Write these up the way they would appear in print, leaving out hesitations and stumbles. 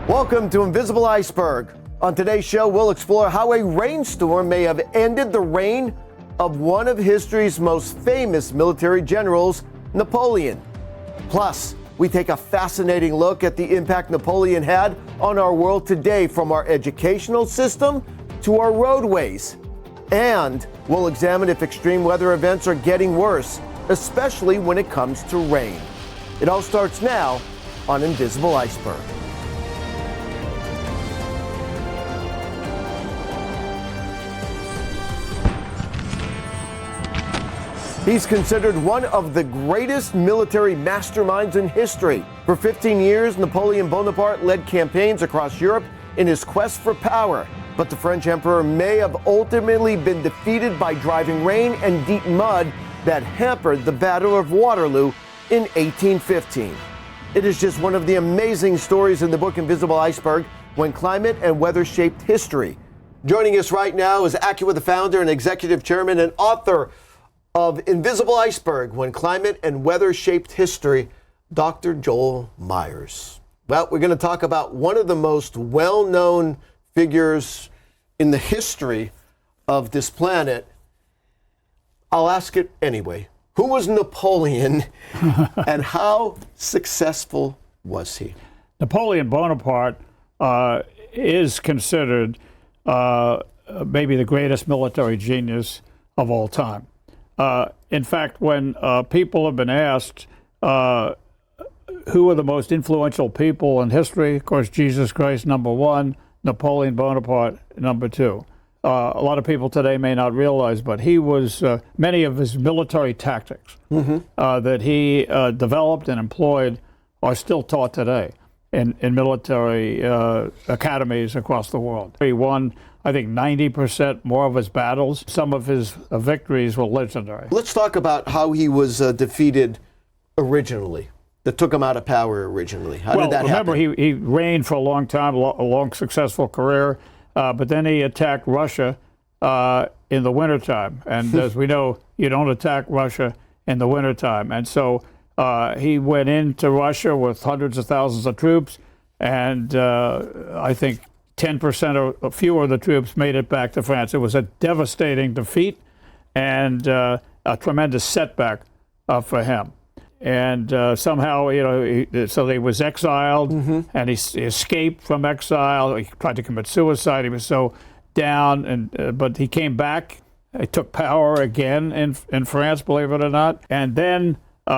Welcome to Invisible Iceberg. On today's show, we'll explore how a rainstorm may have ended the reign of one of history's most famous military generals, Napoleon. Plus, we take a fascinating look at the impact Napoleon had on our world today, from our educational system to our roadways. And we'll examine if extreme weather events are getting worse, especially when it comes to rain. It all starts now on Invisible Iceberg. He's considered one of the greatest military masterminds in history. For 15 years, Napoleon Bonaparte led campaigns across Europe in his quest for power. But the French emperor may have ultimately been defeated by driving rain and deep mud that hampered the Battle of Waterloo in 1815. It is just one of the amazing stories in the book Invisible Iceberg, when climate and weather shaped history. Joining us right now is AccuWeather Founder and Executive Chairman and author of Invisible Iceberg, When Climate and Weather Shaped History, Dr. Joel Meyers. Well, we're going to talk about one of the most well-known figures in the history of this planet. I'll ask it anyway. Who was Napoleon and how successful was he? Napoleon Bonaparte is considered maybe the greatest military genius of all time. In fact, when people have been asked who are the most influential people in history, of course, Jesus Christ, number one, Napoleon Bonaparte, number two. A lot of people today may not realize, but he was, many of his military tactics that he developed and employed are still taught today in military academies across the world. He won, I think, 90% more of his battles. Some of his victories were legendary. Let's talk about how he was defeated originally, that took him out of power originally. How did that happen? Remember, he reigned for a long time, a long successful career, but then he attacked Russia in the wintertime. And as we know, you don't attack Russia in the wintertime. And so he went into Russia with hundreds of thousands of troops, and I think 10% or fewer of the troops made it back to France. It was a devastating defeat and a tremendous setback for him. And somehow, so he was exiled, and he escaped from exile. He tried to commit suicide. He was so down, and but he came back. He took power again in France, believe it or not. And then, he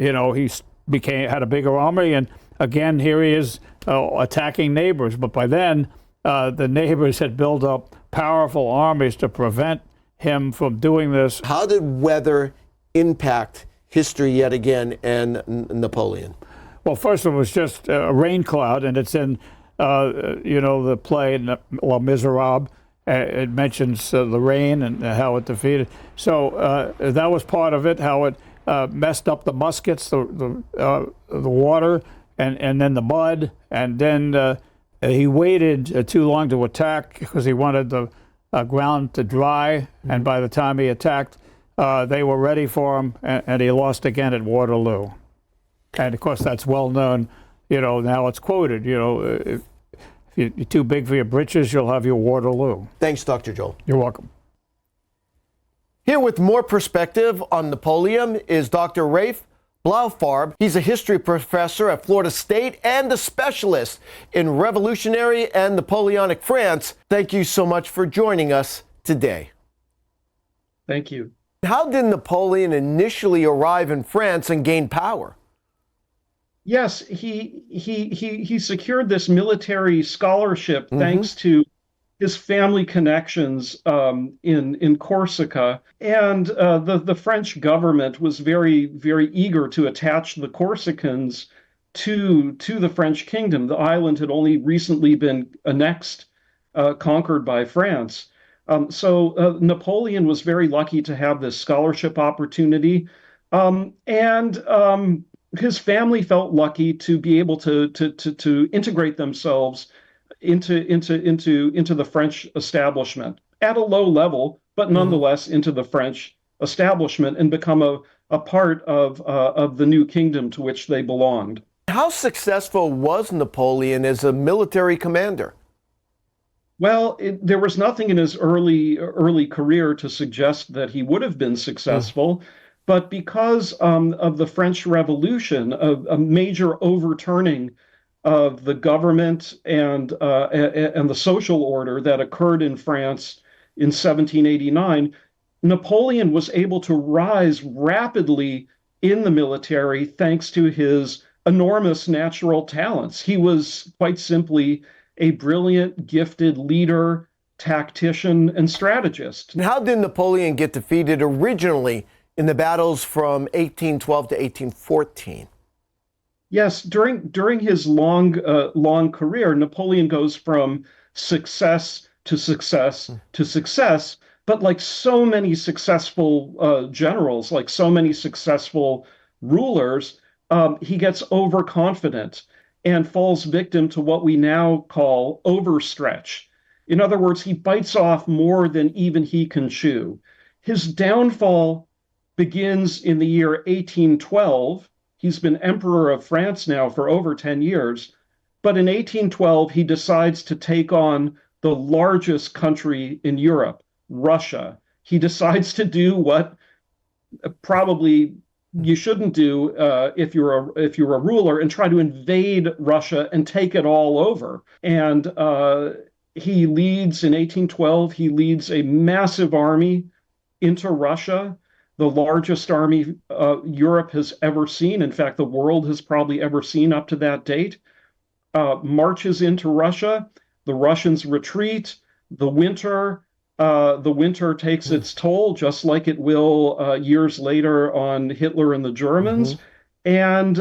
had a bigger army, and again, here he is attacking neighbors. But by then, the neighbors had built up powerful armies to prevent him from doing this. How did weather impact history yet again and Napoleon? Well, first it was just a rain cloud, and it's in, the play Les Miserables. It mentions the rain and how it defeated. So that was part of it, how it messed up the muskets, the water, and then the mud. And then he waited too long to attack because he wanted the ground to dry. And by the time he attacked, they were ready for him, and he lost again at Waterloo. And of course, that's well known. Now it's quoted. If you're too big for your britches, you'll have your Waterloo. Thanks, Dr. Joel. You're welcome. Here with more perspective on Napoleon is Dr. Rafe Blaufarb. He's a history professor at Florida State and a specialist in revolutionary and Napoleonic France. Thank you so much for joining us today. Thank you. How did Napoleon initially arrive in France and gain power? Yes, he secured this military scholarship thanks to his family connections in Corsica, and the French government was very, very eager to attach the Corsicans to the French kingdom. The island had only recently been annexed, conquered by France. So Napoleon was very lucky to have this scholarship opportunity, and his family felt lucky to be able to integrate themselves into the French establishment at a low level, but nonetheless into the French establishment, and become a part of the new kingdom to which they belonged. how successful was Napoleon as a military commander? Well, there was nothing in his early career to suggest that he would have been successful, but because of the French Revolution, a major overturning of the government and the social order that occurred in France in 1789, Napoleon was able to rise rapidly in the military thanks to his enormous natural talents. He was quite simply a brilliant, gifted leader, tactician, and strategist. And how did Napoleon get defeated originally in the battles from 1812 to 1814? Yes, during his long career, Napoleon goes from success to success to success. But like so many successful generals, like so many successful rulers, he gets overconfident and falls victim to what we now call overstretch. In other words, he bites off more than even he can chew. His downfall begins in the year 1812. He's been emperor of France now for over 10 years. But in 1812, he decides to take on the largest country in Europe, Russia. He decides to do what probably you shouldn't do if you're a ruler, and try to invade Russia and take it all over. And he leads in 1812. He leads a massive army into Russia, the largest army Europe has ever seen. In fact, the world has probably ever seen up to that date. Marches into Russia. The Russians retreat. The winter takes its toll, just like it will years later on Hitler and the Germans. And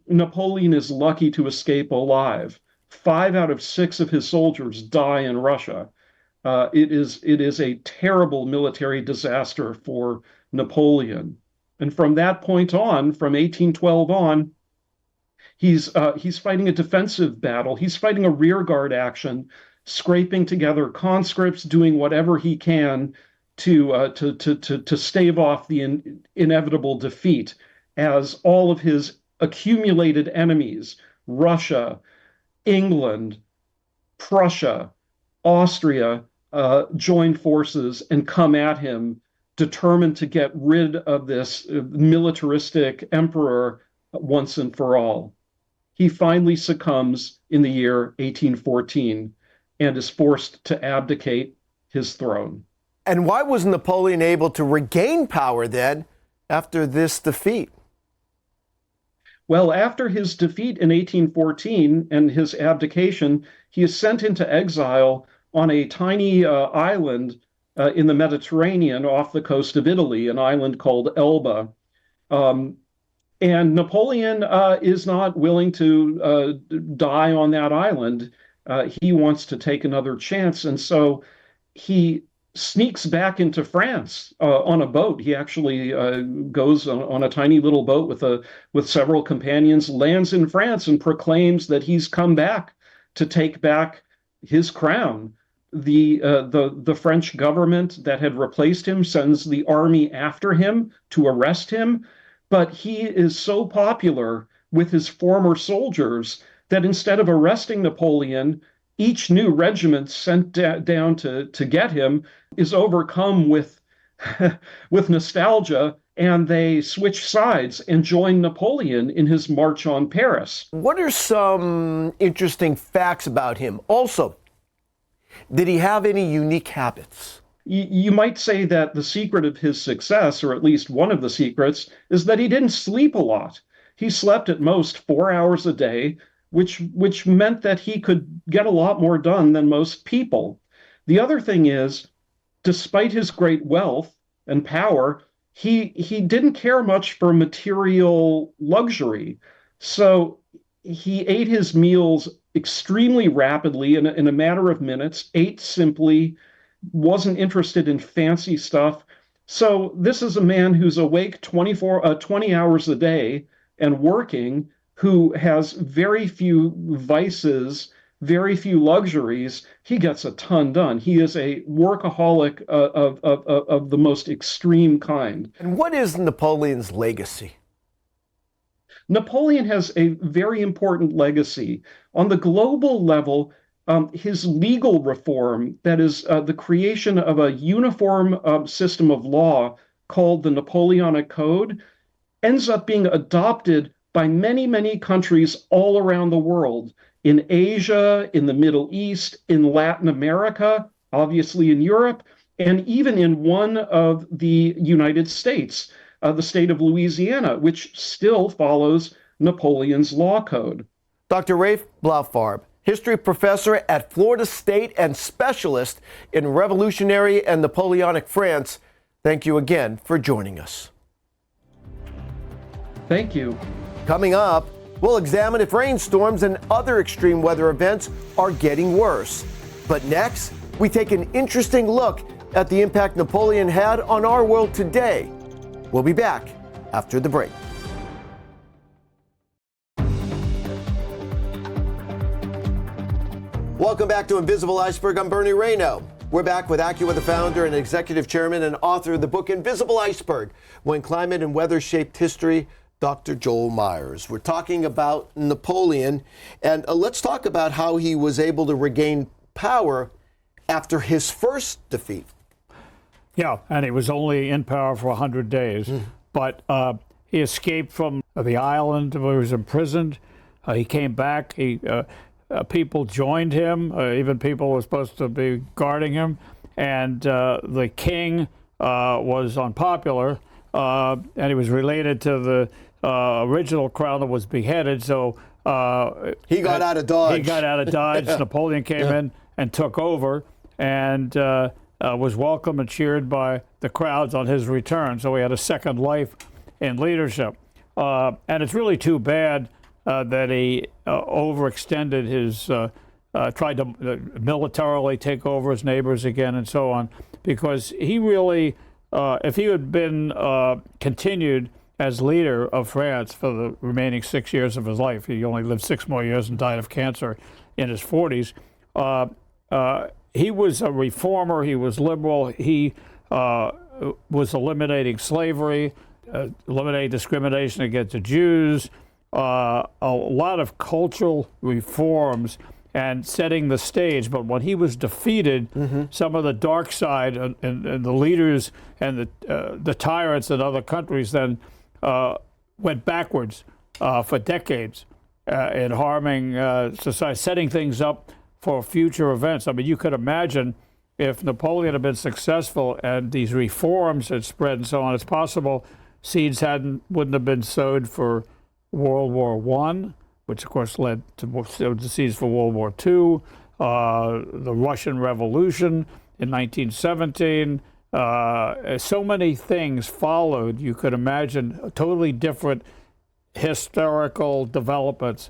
Napoleon is lucky to escape alive. 5 out of 6 of his soldiers die in Russia. It is a terrible military disaster for Napoleon. And from that point on, from 1812 on, he's fighting a defensive battle. He's fighting a rearguard action, scraping together conscripts, doing whatever he can to stave off the inevitable defeat as all of his accumulated enemies, Russia, England, Prussia, Austria, join forces and come at him, determined to get rid of this militaristic emperor once and for all. He finally succumbs in the year 1814 and is forced to abdicate his throne. And why was Napoleon able to regain power then after this defeat? Well, after his defeat in 1814 and his abdication, he is sent into exile on a tiny island in the Mediterranean off the coast of Italy, an island called Elba. And Napoleon is not willing to die on that island. He wants to take another chance. And so he sneaks back into France on a boat. He actually goes on a tiny little boat with several companions, lands in France, and proclaims that he's come back to take back his crown. The French government that had replaced him sends the army after him to arrest him, but he is so popular with his former soldiers that instead of arresting Napoleon, each new regiment sent down to get him is overcome with nostalgia, and they switch sides and join Napoleon in his march on Paris. What are some interesting facts about him? Also, did he have any unique habits? You might say that the secret of his success, or at least one of the secrets, is that he didn't sleep a lot. He slept at most 4 hours a day, which meant that he could get a lot more done than most people. The other thing is, despite his great wealth and power, he didn't care much for material luxury. So he ate his meals extremely rapidly in a matter of minutes, ate simply, wasn't interested in fancy stuff. So this is a man who's awake 20 hours a day and working, who has very few vices, very few luxuries. He gets a ton done. He is a workaholic of the most extreme kind. And what is Napoleon's legacy? Napoleon has a very important legacy. On the global level, his legal reform, that is, the creation of a uniform system of law called the Napoleonic Code, ends up being adopted by many, many countries all around the world, in Asia, in the Middle East, in Latin America, obviously in Europe, and even in one of the United States, the state of Louisiana, which still follows Napoleon's law code. Dr. Rafe Blaufarb, history professor at Florida State and specialist in Revolutionary and Napoleonic France, thank you again for joining us. Thank you. Coming up, we'll examine if rainstorms and other extreme weather events are getting worse. But next, we take an interesting look at the impact Napoleon had on our world today. We'll be back after the break. Welcome back to Invisible Iceberg. I'm Bernie Rayno. We're back with AccuWeather Founder and Executive Chairman and author of the book Invisible Iceberg, When Climate and Weather Shaped History, Dr. Joel Meyers. We're talking about Napoleon, and let's talk about how he was able to regain power after his first defeat. Yeah, and he was only in power for 100 days, but he escaped from the island where he was imprisoned. He came back. People joined him, even people who were supposed to be guarding him, and the king was unpopular, and he was related to the original crown that was beheaded, so he got out of Dodge. He got out of Dodge. Napoleon came in and took over, and was welcomed and cheered by the crowds on his return, so he had a second life in leadership. And it's really too bad that he overextended his, tried to militarily take over his neighbors again and so on, because he really, if he had been continued as leader of France for the remaining 6 years of his life, he only lived 6 more years and died of cancer in his 40s, he was a reformer, he was liberal, he was eliminating slavery, eliminating discrimination against the Jews, a lot of cultural reforms and setting the stage. But when he was defeated, some of the dark side and the leaders and the tyrants in other countries then went backwards for decades in harming society, setting things up for future events. I mean, you could imagine if Napoleon had been successful and these reforms had spread and so on, it's possible seeds wouldn't have been sowed for World War I, which of course led to sowed the seeds for World War II, the Russian Revolution in 1917. So many things followed. You could imagine totally different historical developments.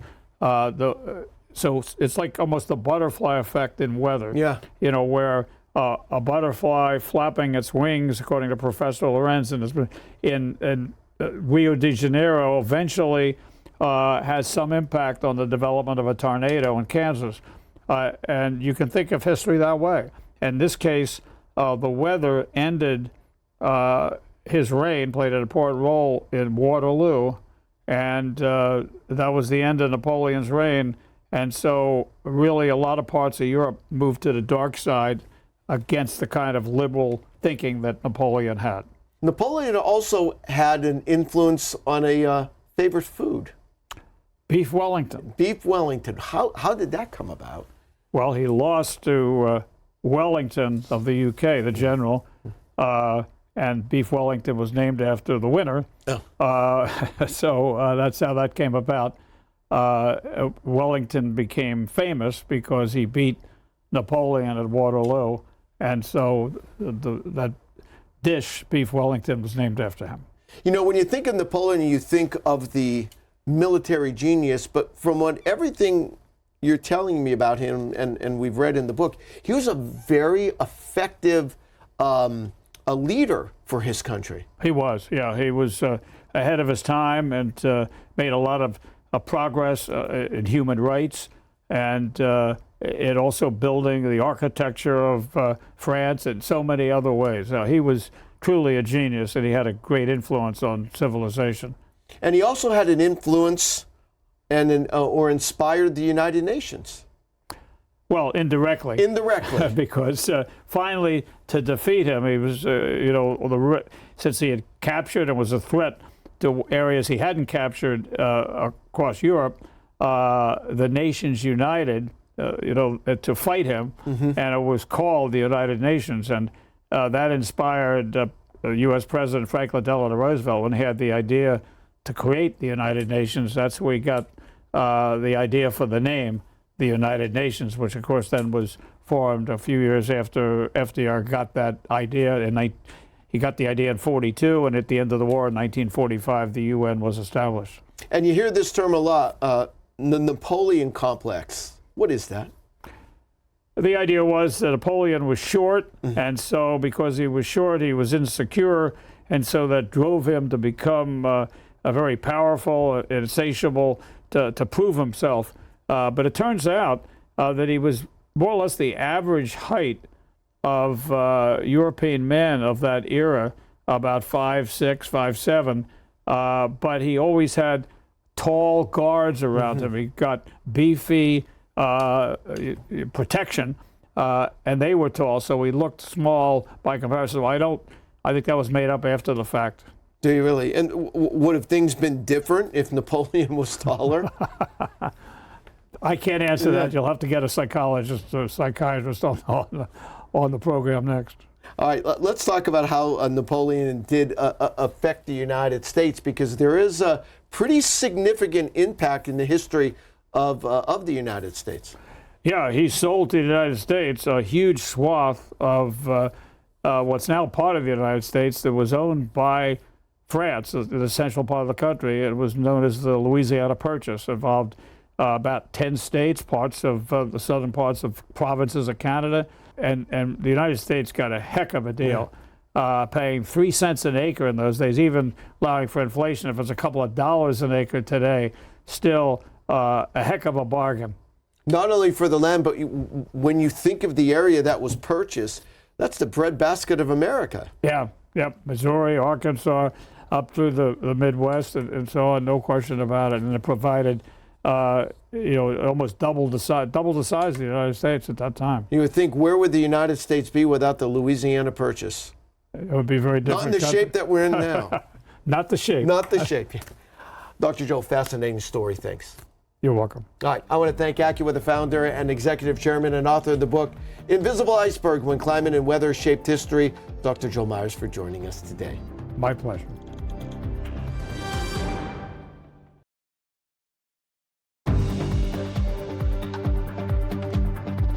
So it's like almost the butterfly effect in weather. Yeah. You know, where a butterfly flapping its wings, according to Professor Lorenz, in Rio de Janeiro, eventually has some impact on the development of a tornado in Kansas. And you can think of history that way. In this case, the weather ended, his reign played an important role in Waterloo, and that was the end of Napoleon's reign. And so really a lot of parts of Europe moved to the dark side against the kind of liberal thinking that Napoleon had. Napoleon also had an influence on a favorite food. Beef Wellington. Beef Wellington. How did that come about? Well, he lost to Wellington of the UK, the general, and Beef Wellington was named after the winner. Oh. So that's how that came about. Wellington became famous because he beat Napoleon at Waterloo, and so that dish, Beef Wellington, was named after him. You know, when you think of Napoleon, you think of the military genius, but from everything you're telling me about him and we've read in the book, he was a very effective a leader for his country. He was, yeah. He was ahead of his time and made a lot of progress in human rights, and it also building the architecture of France in so many other ways. He was truly a genius, and he had a great influence on civilization. And he also had an influence or inspired the United Nations. Well, indirectly. Indirectly. Because finally, to defeat him, he was, since he had captured and was a threat to areas he hadn't captured across Europe, the nations united, to fight him, and it was called the United Nations, and that inspired U.S. President Franklin Delano Roosevelt when he had the idea to create the United Nations. That's where he got the idea for the name, the United Nations, which of course then was formed a few years after FDR got that idea. And he got the idea in 1942, and at the end of the war in 1945, the UN was established. And you hear this term a lot, the Napoleon complex. What is that? The idea was that Napoleon was short, and so because he was short, he was insecure, and so that drove him to become a very powerful, insatiable, to prove himself. But it turns out that he was more or less the average height of European men of that era, about 5'6", 5'7", but he always had tall guards around him. He got beefy protection, and they were tall, so he looked small by comparison. I think that was made up after the fact. Do you really? And would have things been different if Napoleon was taller? I can't answer that. You'll have to get a psychologist or psychiatrist on the program next. All right, let's talk about how Napoleon did affect the United States, because there is a pretty significant impact in the history of the United States. Yeah, he sold to the United States a huge swath of what's now part of the United States that was owned by France, the central part of the country. It was known as the Louisiana Purchase. It involved about 10 states, parts of the southern parts of provinces of Canada, and the United States got a heck of a deal, paying 3 cents an acre in those days, even allowing for inflation. If it's a couple of dollars an acre today, still a heck of a bargain. Not only for the land, but when you think of the area that was purchased, that's the breadbasket of America. Yeah, Missouri, Arkansas, up through the Midwest, and so on, no question about it. And it provided, almost double the size of the United States at that time. You would think, where would the United States be without the Louisiana Purchase? It would be very different. Not in the shape that we're in now. Not the shape. Not the shape. Dr. Joel, fascinating story. Thanks. You're welcome. All right, I want to thank AccuWeather Founder and Executive Chairman and author of the book, Invisible Iceberg, When Climate and Weather Shaped History, Dr. Joel Meyers, for joining us today. My pleasure.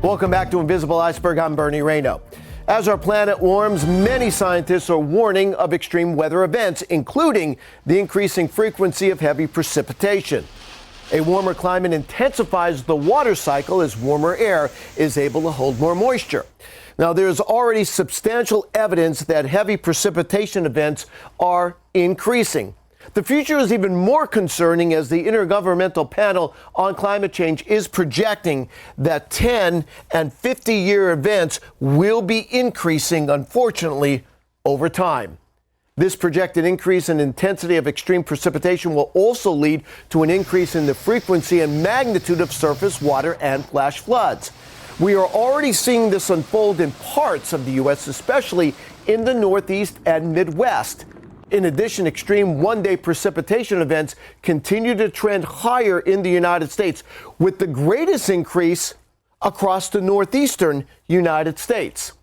Welcome back to Invisible Iceberg. I'm Bernie Rayno. As our planet warms, many scientists are warning of extreme weather events, including the increasing frequency of heavy precipitation. A warmer climate intensifies the water cycle as warmer air is able to hold more moisture. Now, there's already substantial evidence that heavy precipitation events are increasing. The future is even more concerning as the Intergovernmental Panel on Climate Change is projecting that 10 and 50-year events will be increasing, unfortunately, over time. This projected increase in intensity of extreme precipitation will also lead to an increase in the frequency and magnitude of surface water and flash floods. We are already seeing this unfold in parts of the U.S., especially in the Northeast and Midwest. In addition, extreme one-day precipitation events continue to trend higher in the United States, with the greatest increase across the northeastern United States.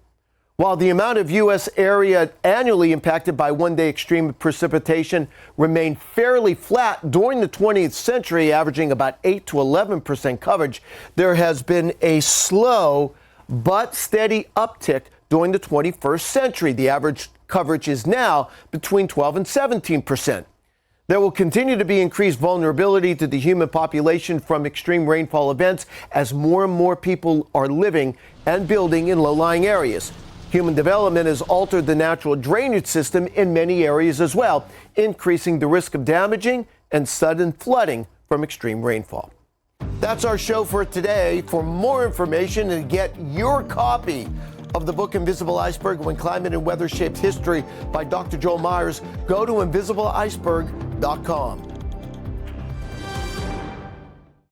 While the amount of U.S. area annually impacted by one-day extreme precipitation remained fairly flat during the 20th century, averaging about 8 to 11% coverage, there has been a slow but steady uptick during the 21st century. The average coverage is now between 12 and 17%. There will continue to be increased vulnerability to the human population from extreme rainfall events as more and more people are living and building in low-lying areas. Human development has altered the natural drainage system in many areas as well, increasing the risk of damaging and sudden flooding from extreme rainfall. That's our show for today. For more information and get your copy of the book Invisible Iceberg, When Climate and Weather Shaped History by Dr. Joel Meyers, go to invisibleiceberg.com.